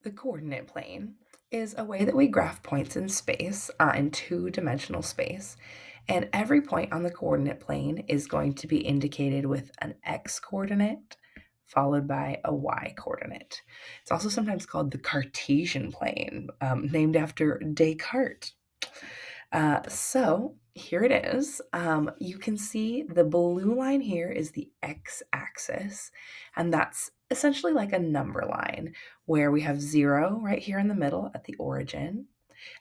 The coordinate plane is a way that we graph points in space, in two-dimensional space, and every point on the coordinate plane is going to be indicated with an x coordinate followed by a y coordinate. It's also sometimes called the Cartesian plane, named after Descartes. So here it is. You can see the blue line here is the x-axis, and that's essentially like a number line where we have 0 right here in the middle at the origin.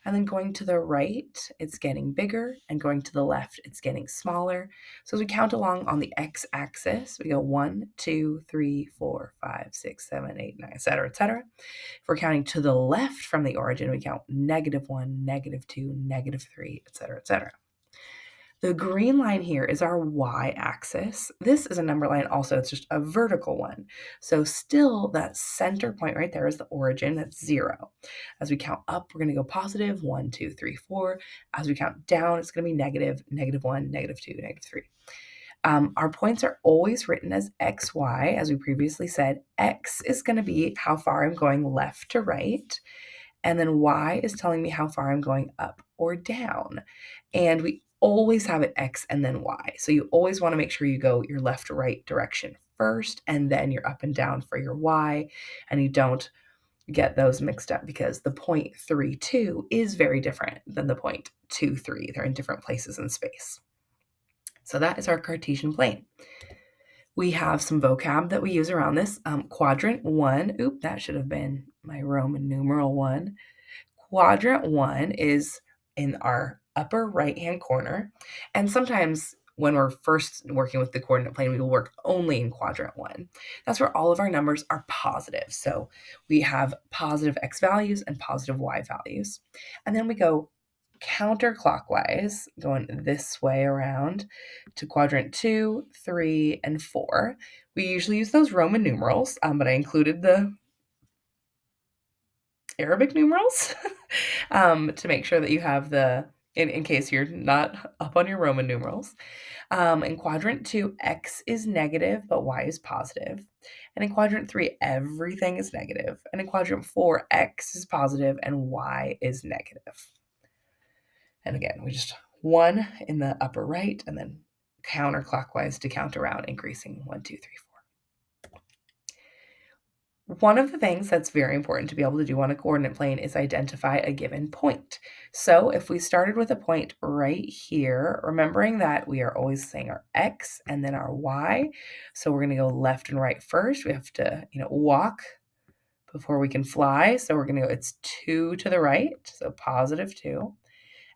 And then going to the right, it's getting bigger, and going to the left, it's getting smaller. So as we count along on the x-axis, we go 1, 2, 3, 4, 5, 6, 7, 8, 9, etc., etc. If we're counting to the left from the origin, we count -1, -2, -3, etc., etc. The green line here is our y-axis. This is a number line also, it's just a vertical one. So still that center point right there is the origin, that's 0. As we count up, we're going to go positive, 1, 2, 3, 4. As we count down, it's going to be negative, -1, -2, -3. Our points are always written as xy, as we previously said. X is going to be how far I'm going left to right, and then y is telling me how far I'm going up or down. And we always have it x and then y. So you always want to make sure you go your left to right direction first, and then your up and down for your y, and you don't get those mixed up because the point 3, 2 is very different than the point 2, 3. They're in different places in space. So that is our Cartesian plane. We have some vocab that we use around this. Quadrant 1, that should have been my Roman numeral 1. Quadrant 1 is in our upper right-hand corner, and sometimes when we're first working with the coordinate plane, we will work only in quadrant 1. That's where all of our numbers are positive. So we have positive x values and positive y values. And then we go counterclockwise, going this way around to quadrant 2, 3, and 4. We usually use those Roman numerals, but I included the Arabic numerals to make sure that you have in case you're not up on your Roman numerals. In quadrant 2, x is negative, but y is positive. And in quadrant 3, everything is negative. And in quadrant 4, x is positive and y is negative. And again, we just 1 in the upper right and then counterclockwise to count around, increasing 1, 2, 3, 4. One of the things that's very important to be able to do on a coordinate plane is identify a given point. So if we started with a point right here, remembering that we are always saying our x and then our y. So we're going to go left and right first. We have to, walk before we can fly. So we're going to go, it's 2 to the right, so positive 2,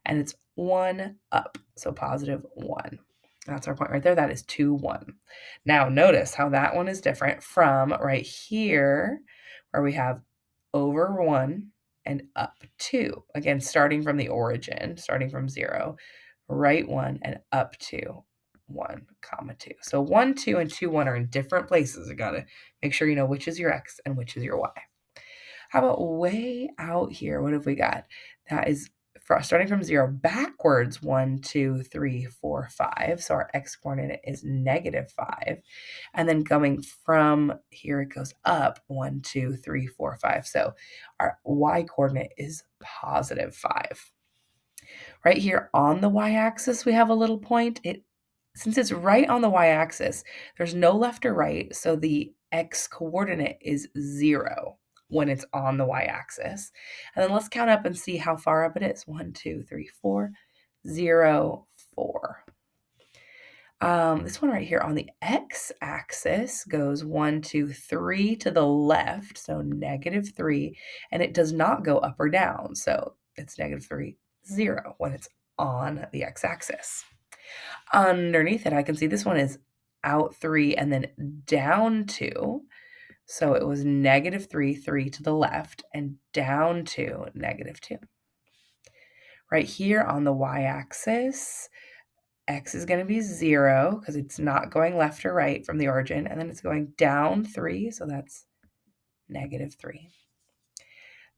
and it's 1 up, so positive 1. That's our point right there. That is 2, 1. Now notice how that one is different from right here where we have over 1 and up 2. Again, starting from the origin, starting from 0, right 1 and up 2, 1, comma 2. So 1, 2, and 2, 1 are in different places. You got to make sure you know which is your x and which is your y. How about way out here? What have we got? That is starting from 0 backwards, 1, 2, 3, 4, 5. So our x coordinate is -5. And then coming from here, it goes up 1, 2, 3, 4, 5. So our y coordinate is +5. Right here on the y-axis, we have a little point. Since it's right on the y-axis, there's no left or right. So the x coordinate is 0 when it's on the y-axis. And then let's count up and see how far up it is. 1, 2, 3, 4, 0, 4. This one right here on the x-axis goes 1, 2, 3 to the left, so -3, and it does not go up or down, so it's -3, 0 when it's on the x-axis. Underneath it, I can see this one is out 3 and then down 2. So it was -3, 3 to the left, and down 2, -2. Right here on the y-axis, x is going to be 0 because it's not going left or right from the origin, and then it's going down 3, so that's -3.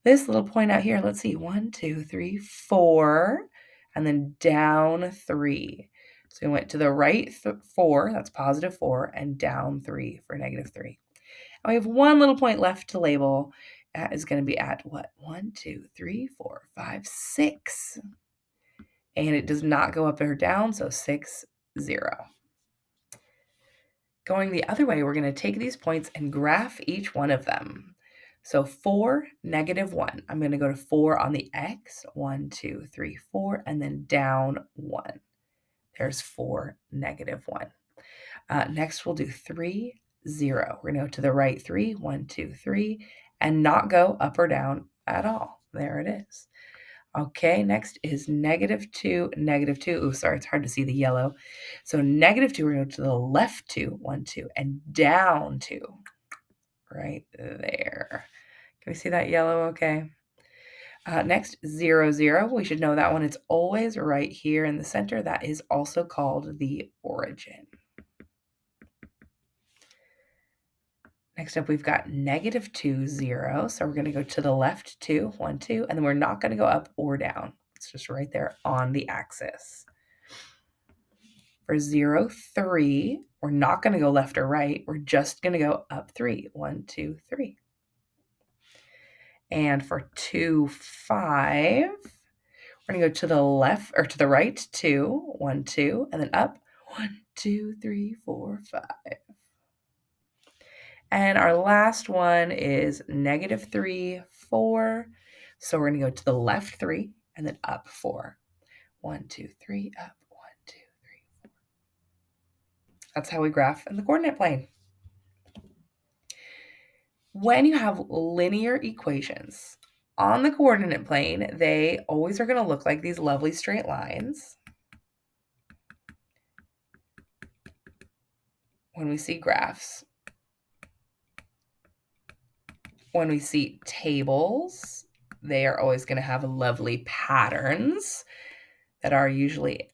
This little point out here, let's see, 1, 2, 3, 4, and then down 3. So we went to the right 4, that's +4, and down 3 for -3. And we have one little point left to label. is going to be at what? 1, 2, 3, 4, 5, 6. And it does not go up or down, so 6, 0. Going the other way, we're going to take these points and graph each one of them. So 4, -1. I'm going to go to 4 on the x, 1, 2, 3, 4, and then down 1. There's 4, -1. Next, we'll do 3, 0. We're going to go to the right 3, 1, 2, 3, and not go up or down at all. There it is. Okay, next is -2, -2. Oh, sorry, it's hard to see the yellow. So -2, we're going to go to the left 2, 1, 2, and down 2. Right there. Can we see that yellow okay? Next, 0, 0. We should know that one. It's always right here in the center. That is also called the origin. Next up, we've got -2, 0. So we're going to go to the left 2, 1, 2, and then we're not going to go up or down. It's just right there on the axis. For 0, 3, we're not going to go left or right. We're just going to go up 3, 1, 2, 3. And for 2, 5, we're going to go to the left or to the right 2, 1, 2, and then up 1, 2, 3, 4, 5. And our last one is -3, 4. So we're going to go to the left 3 and then up 4. 1, 2, 3, up 1, 2, 3, 4. That's how we graph in the coordinate plane. When you have linear equations on the coordinate plane, they always are going to look like these lovely straight lines. When we see graphs, when we see tables, they are always going to have lovely patterns that are usually,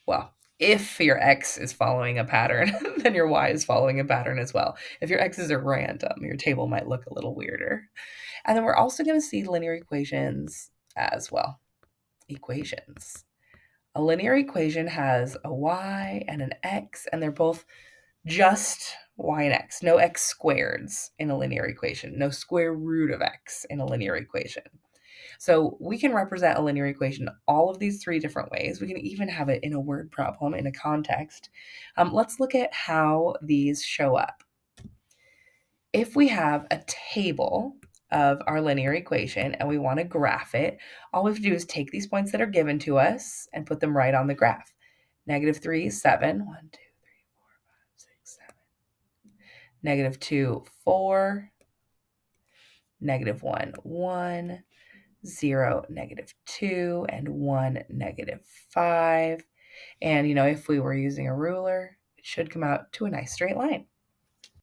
well, if your x is following a pattern, then your y is following a pattern as well. If your x's are random, your table might look a little weirder. And then we're also going to see linear equations as well. Equations. A linear equation has a y and an x, and they're both just y and x. No x squareds in a linear equation. No square root of x in a linear equation. So we can represent a linear equation all of these 3 different ways. We can even have it in a word problem, in a context. Let's look at how these show up. If we have a table of our linear equation and we want to graph it, all we have to do is take these points that are given to us and put them right on the graph. -3, 7. 1, 2, 3, 4, 5, 6, 7. -2, 4. -1, 1. 0, -2, and 1, -5. And, if we were using a ruler, it should come out to a nice straight line.